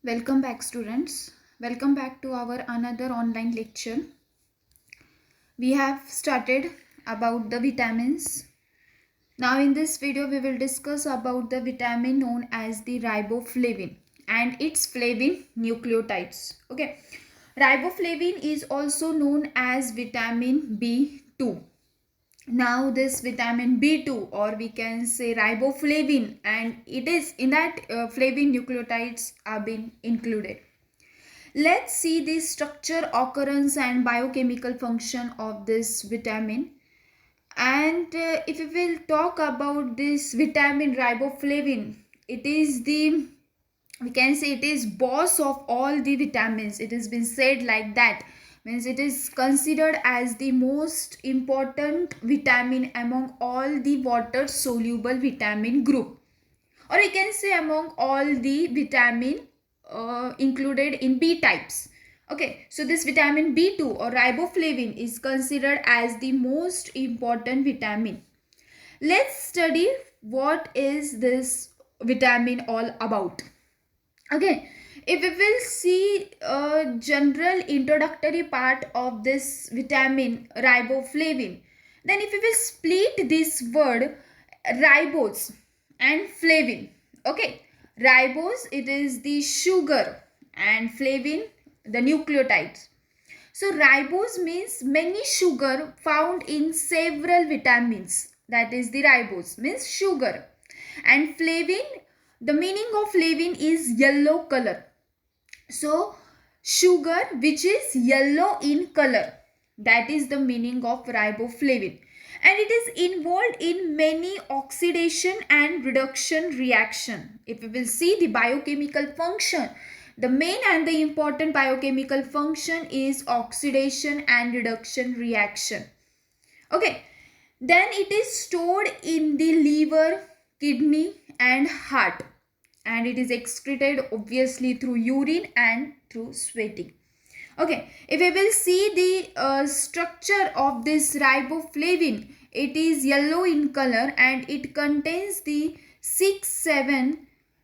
Welcome back, students. Welcome back to our another online lecture. We have started about the vitamins. Now in this video we will discuss about the vitamin known as the riboflavin and its flavin nucleotides. Okay. Riboflavin is also known as vitamin B2. Now this vitamin B2, or we can say riboflavin, and it is in that flavin nucleotides are being included. Let's see the structure, occurrence and biochemical function of this vitamin. And if we will talk about this vitamin riboflavin, it is the, we can say it is boss of all the vitamins. It has been said like that. Means it is considered as the most important vitamin among all the water soluble vitamin group, or we can say among all the vitamin included in B types. Okay, so this vitamin B2 or riboflavin is considered as the most important vitamin. Let's study what is this vitamin all about. Okay, if we will see a general introductory part of this vitamin riboflavin, then if we will split this word ribose and flavin. Okay, ribose, it is the sugar, and flavin, the nucleotides. So ribose means many sugar found in several vitamins. That is the ribose means sugar. And flavin, the meaning of flavin is yellow color. So sugar which is yellow in color, that is the meaning of riboflavin. And it is involved in many oxidation and reduction reaction. If we will see the biochemical function, the main and the important biochemical function is oxidation and reduction reaction. Okay, then it is stored in the liver, kidney and heart, and it is excreted obviously through urine and through sweating. Okay, if we will see the structure of this riboflavin, it is yellow in color and it contains the 6,7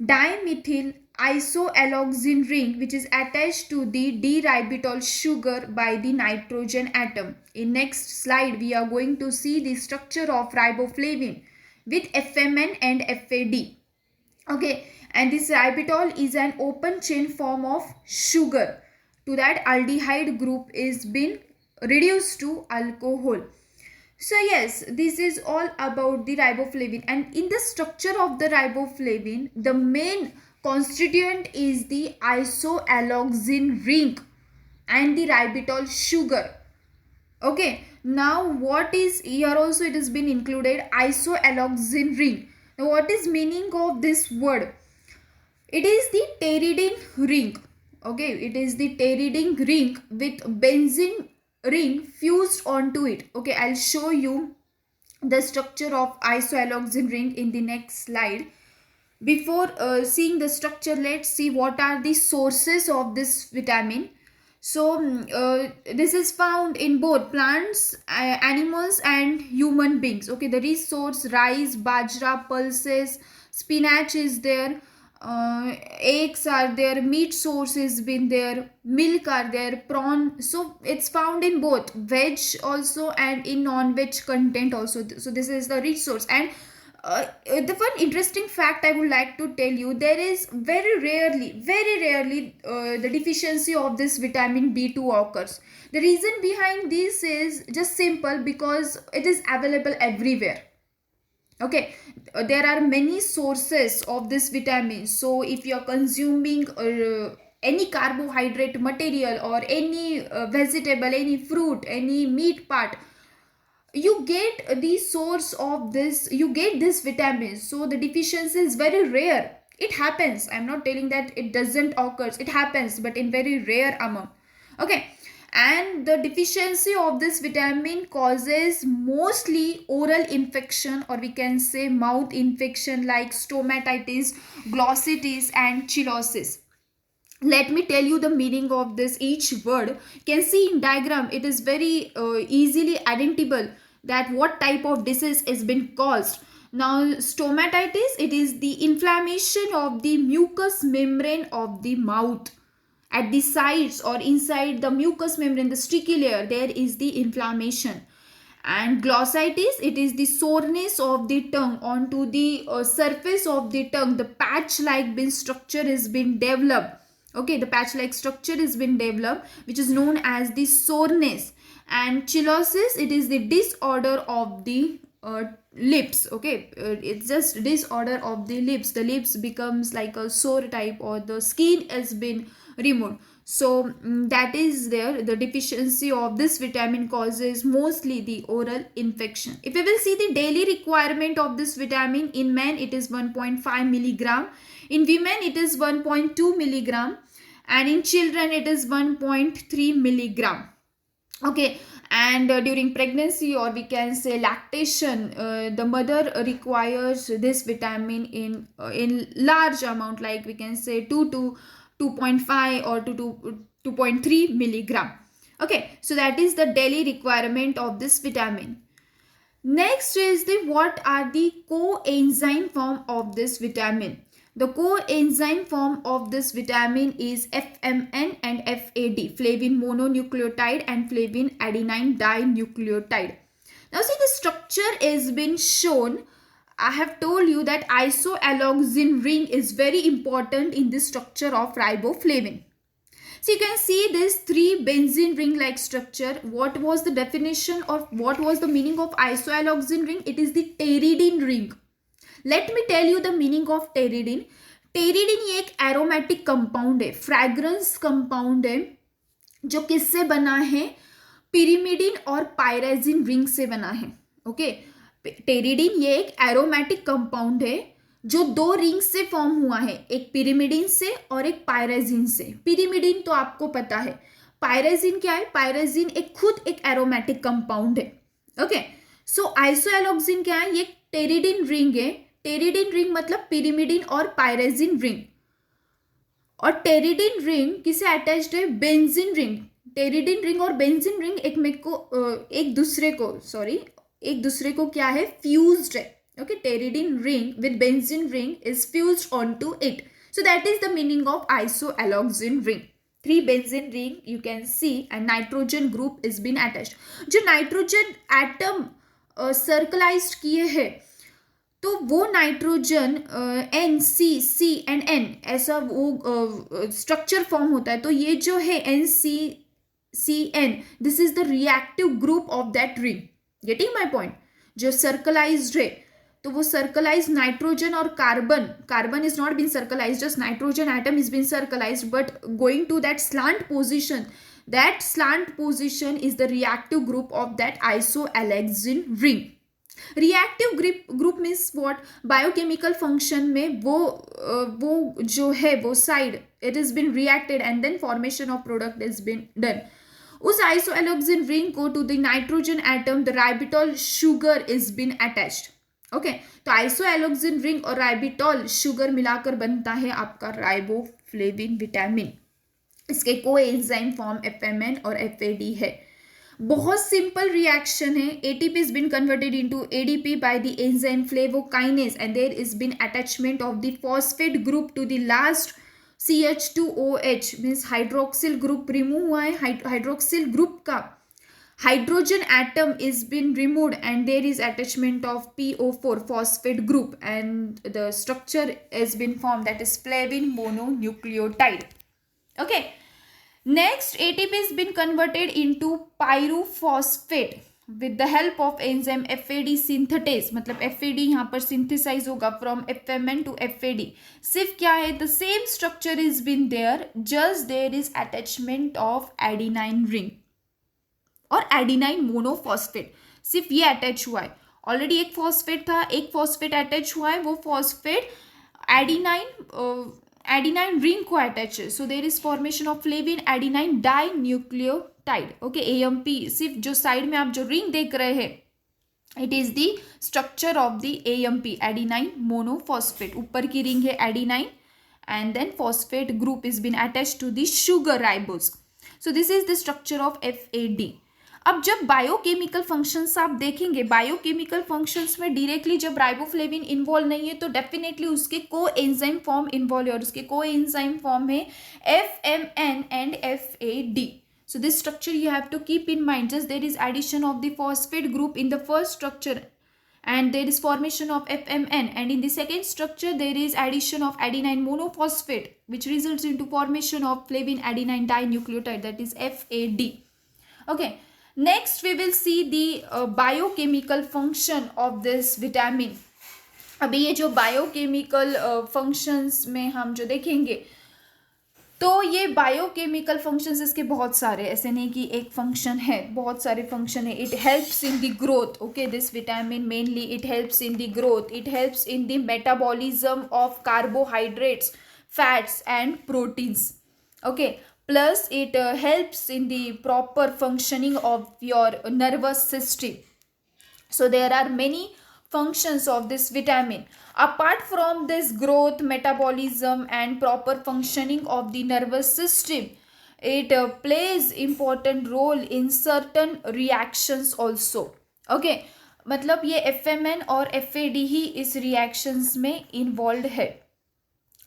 dimethyl isoalloxane ring, which is attached to the D-ribitol sugar by the nitrogen atom. In next slide we are going to see the structure of riboflavin with FMN and FAD. Okay, and this ribitol is an open chain form of sugar. To that aldehyde group is been reduced to alcohol. So yes, this is all about the riboflavin, and in the structure of the riboflavin, the main constituent is the isoalloxane ring and the ribitol sugar. Okay, now what is here also it has been included isoalloxane ring. Now what is meaning of this word? It is the pteridine ring. Okay, it is the pteridine ring with benzene ring fused onto it. Okay, I'll show you the structure of isoalloxane ring in the next slide. Before seeing the structure, let's see what are the sources of this vitamin. So this is found in both plants, animals and human beings. Okay, the resource: rice, bajra, pulses, spinach is there, eggs are there, meat source has been there, milk are there, prawn. So it's found in both veg also and in non-veg content also. So this is the resource. And the one interesting fact I would like to tell you, there is very rarely the deficiency of this vitamin B2 occurs. The reason behind this is just simple, because it is available everywhere. Okay, there are many sources of this vitamin. So if you are consuming any carbohydrate material or any vegetable, any fruit, any meat part, you get the source of this, you get this vitamin. So the deficiency is very rare. It happens, I'm not telling that it doesn't occur, it happens, but in very rare amount. Okay, and the deficiency of this vitamin causes mostly oral infection, or we can say mouth infection, like stomatitis, glossitis and chillosis. Let me tell you the meaning of this each word. You can see in diagram, it is very easily identifiable that what type of disease has been caused. Now, stomatitis, it is the inflammation of the mucous membrane of the mouth. At the sides or inside the mucous membrane, the sticky layer, there is the inflammation. And glossitis, it is the soreness of the tongue onto the surface of the tongue. The patch like been structure is been developed. Okay, the patch like structure is been developed, which is known as the soreness. And cheilosis, it is the disorder of the lips. Okay, it's just disorder of the lips. The lips becomes like a sore type, or the skin has been removed. So that is there. The deficiency of this vitamin causes mostly the oral infection. If we will see the daily requirement of this vitamin, in men it is 1.5 milligram, in women it is 1.2 milligram, and in children it is 1.3 milligram. Okay, and during pregnancy, or we can say lactation, the mother requires this vitamin in large amount, like we can say 2 to 2.5 or to 2.3 milligram. Okay, so that is the daily requirement of this vitamin. Next is the what are the coenzyme form of this vitamin. The coenzyme form of this vitamin is FMN and FAD, flavin mononucleotide and flavin adenine dinucleotide. Now see, the structure has been shown. I have told you that isoalloxane ring is very important in the structure of riboflavin. So you can see this 3 benzene ring like structure. What was the definition or what was the meaning of isoalloxane ring? It is the pteridine ring. Let me tell you the meaning of pteridine. टेरिडीन ये एक aromatic compound है, fragrance compound है, जो किससे बना है? Pyrimidine और pyrazine ring से बना है. ओके, टेरिडीन ये एक एरोमेटिक कंपाउंड है जो 2 रिंग से फॉर्म हुआ है, एक पिरिमिडीन से और एक पायरेजिन से. पिरिमिडीन तो आपको पता है. पायरेजिन क्या है? पायरेजिन एक खुद एक एरोमेटिक कंपाउंड है. ओके, सो आइसोएलोक्सिन क्या है? ये टेरिडीन रिंग है. टेरिडीन रिंग मतलब पिरिमिडीन और पायरेजिन रिंग. और टेरिडीन रिंग किसे अटैच्ड है? Benzene ring. टेरिडीन रिंग और बेंजीन रिंग एक दूसरे को क्या है? फ्यूज्ड है. Okay, pteridine ring with benzene ring is fused onto it. So that is the meaning of isoalloxane ring. 3 benzene ring you can see, and nitrogen group is been attached. जो nitrogen atom सर्कलाइज्ड किए हैं, तो वो nitrogen N C C and N ऐसा वो structure form होता है. तो ये जो है N C C N, this is the reactive group of that ring. Getting my point? जो सर्कलाइज्ड है, तो वो सर्कलाइज नाइट्रोजन और carbon is not been circularize, just nitrogen atom is been circularize, but going to that slant position, that slant position is the reactive group of that isoalloxazine ring. Reactive group means what? Biochemical function में वो जो है वो side, it is been reacted and then formation of product is been done. उस isoalloxazine ring को to the nitrogen atom the ribitol sugar is been attached. Okay, तो isoalloxazine ring और राइबिटॉल sugar मिलाकर बनता है आपका राइबोफ्लेविन विटामिन. इसके coenzyme form FMN और FAD है. बहुत सिंपल रिएक्शन है. ATP is been converted into ADP by the enzyme flavokinase, and there is been attachment of the phosphate group to the last CH2OH, means hydroxyl group remove हुआ है. Hydroxyl group का hydrogen atom is been removed, and there is attachment of PO4 phosphate group, and the structure has been formed, that is flavin mononucleotide. Okay, next ATP has been converted into pyrophosphate with the help of enzyme FAD synthetase. मतलब FAD यहाँ पर synthesize होगा from FMN to FAD. सिर्फ क्या है? the same structure is been there, just there is attachment of adenine ring और adenine monophosphate. सिर्फ ये अटैच हुआ है. ऑलरेडी एक फॉस्फेट था, एक फॉस्फेट अटैच हुआ है, वो फॉस्फेट एडिनाइन रिंग को अटैच है. So there is formation of flavin adenine डाई न्यूक्लियोटाइड. Okay, AMP. सिर्फ जो साइड में आप जो रिंग देख रहे हैं, it is the structure of the AMP, adenine monophosphate. ऊपर की रिंग है adenine, and then phosphate group is been attach to the sugar ribose. So this is the structure of FAD. अब जब बायोकेमिकल फंक्शंस आप देखेंगे, biochemical functions में directly जब riboflavin involve नहीं है तो डेफिनेटली उसके को एंजाइम फॉर्म इन्वॉल्व है, और उसके को एंजाइम फॉर्म है FMN and FAD. So this structure you have to keep in mind. Just there is addition of the phosphate group in the first structure and there is formation of FMN, and in the second structure there is addition of adenine monophosphate which results into formation of flavin adenine dinucleotide, that is FAD. Okay, next we will see the biochemical function of this vitamin. अभी ये जो biochemical functions में हम जो देखेंगे, तो ये biochemical functions इसके बहुत सारे, ऐसे नहीं कि एक फंक्शन है, बहुत सारे फंक्शन है. It helps in the growth. Okay, this vitamin mainly it helps in the growth, it helps in the metabolism of carbohydrates, fats and proteins. Okay, plus it helps in the proper functioning of your nervous system. So there are many functions of this vitamin. Apart from this growth, metabolism and proper functioning of the nervous system, it plays important role in certain reactions also. Okay, मतलब ये FMN और FAD ही इस reactions में involved है.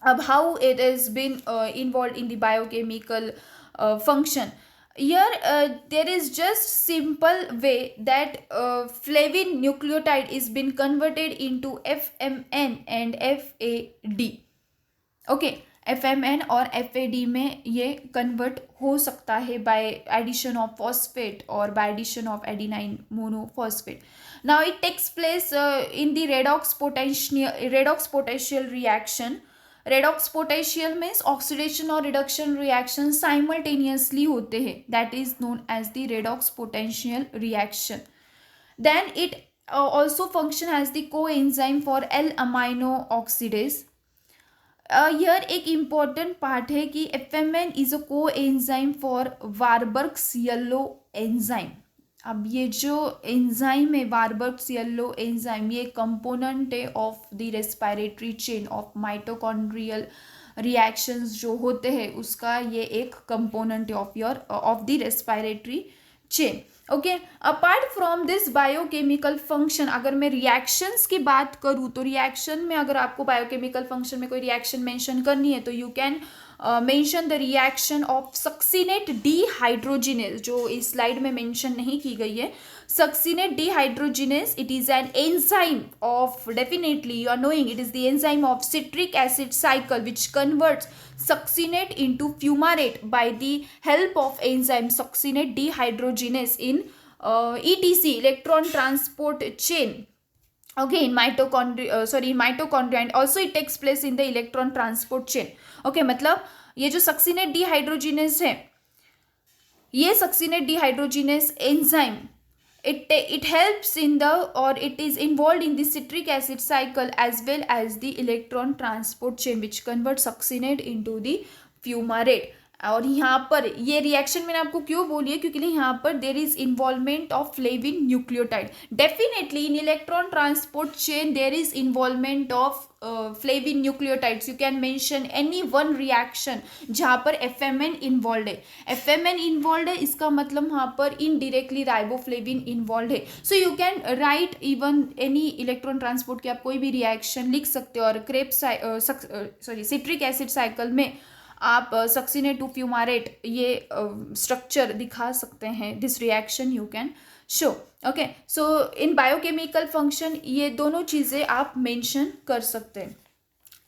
अब how it has been involved in the biochemical function. Here there is just simple way that flavin nucleotide is been converted into FMN and FAD. Okay, FMN और FAD में ये convert हो सकता है by addition of phosphate or by addition of adenine monophosphate. Now it takes place in the redox potential reaction. Redox potential means oxidation और reduction reaction simultaneously होते हैं, that is known as the redox potential reaction. Then it also function as the coenzyme for L amino oxidase. Here एक important part है कि FMN is a coenzyme for Warburg's yellow enzyme. अब ये जो enzyme है Warburg's yellow enzyme, ये component है of the respiratory chain of mitochondrial reactions जो होते हैं, उसका ये एक कंपोनेंट है of the respiratory chain. Okay, apart from this biochemical function, अगर मैं रिएक्शंस की बात करूँ तो रिएक्शन में अगर आपको बायोकेमिकल फंक्शन में कोई रिएक्शन मेंशन करनी है तो you can mention the reaction of succinate dehydrogenase, जो इस स्लाइड में मेंशन नहीं की गई है. Succinate dehydrogenase, it is an enzyme of, definitely you are knowing, it is the enzyme of citric acid cycle which converts succinate into fumarate by the help of enzyme succinate dehydrogenase in ETC, electron transport chain. Okay, in mitochondria and also it takes place in the electron transport chain. Okay, मतलब ये जो succinate dehydrogenase है, ये succinate dehydrogenase enzyme it helps in the, or it is involved in the citric acid cycle as well as the electron transport chain which converts succinate into the fumarate. और यहाँ पर ये reaction मैंने आपको क्यों बोली है, क्योंकि यहाँ पर there is involvement of flavin nucleotide. Definitely in electron transport chain there is involvement of flavin nucleotides. You can mention any one reaction जहाँ पर FMN इन्वॉल्व है. FMN इन्वॉल्व है इसका मतलब वहाँ पर इनडायरेक्टली राइबोफ्लेविन इन्वॉल्व है. So you can write even any electron transport की आप कोई भी रिएक्शन लिख सकते हो. और सिट्रिक एसिड साइकिल में आप सक्सीनेट टू फ्यूमारेट ये स्ट्रक्चर दिखा सकते हैं. This reaction you can show. Okay, so in biochemical function ये दोनों चीज़ें आप मेंशन कर सकते हैं.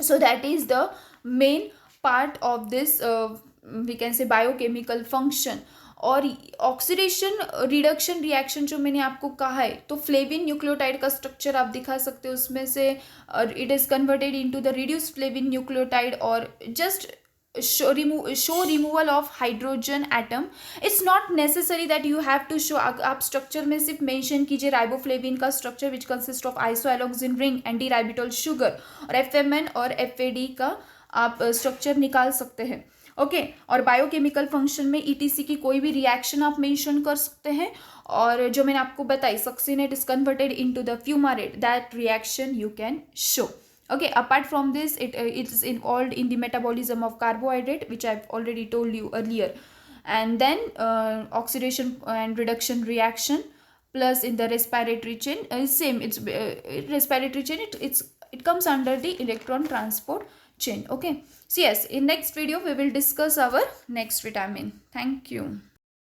So that is the main part of this we can say biochemical function. और ऑक्सीडेशन रिडक्शन रिएक्शन जो मैंने आपको कहा है, तो फ्लेविन न्यूक्लियोटाइड का स्ट्रक्चर आप दिखा सकते हो. उसमें से it is converted into the reduced flavin nucleotide और just show removal of hydrogen atom. It's not necessary that you have to show. आप स्ट्रक्चर में सिर्फ मेंशन कीजिए राइबोफ्लेविन का structure which consist of isoalloxazine ring and D ribitol sugar, और FMN और FAD का आप स्ट्रक्चर निकाल सकते हैं. ओके, और बायोकेमिकल फंक्शन में ETC की कोई भी रिएक्शन आप मेंशन कर सकते हैं. और जो मैंने आपको बताई, succinate is converted into the fumarate, that reaction you can show. Okay, apart from this, it is involved in the metabolism of carbohydrate, which I've already told you earlier. and then oxidation and reduction reaction, plus in the respiratory chain same, it's respiratory chain, it comes under the electron transport chain. Okay, so yes, in next video we will discuss our next vitamin. Thank you.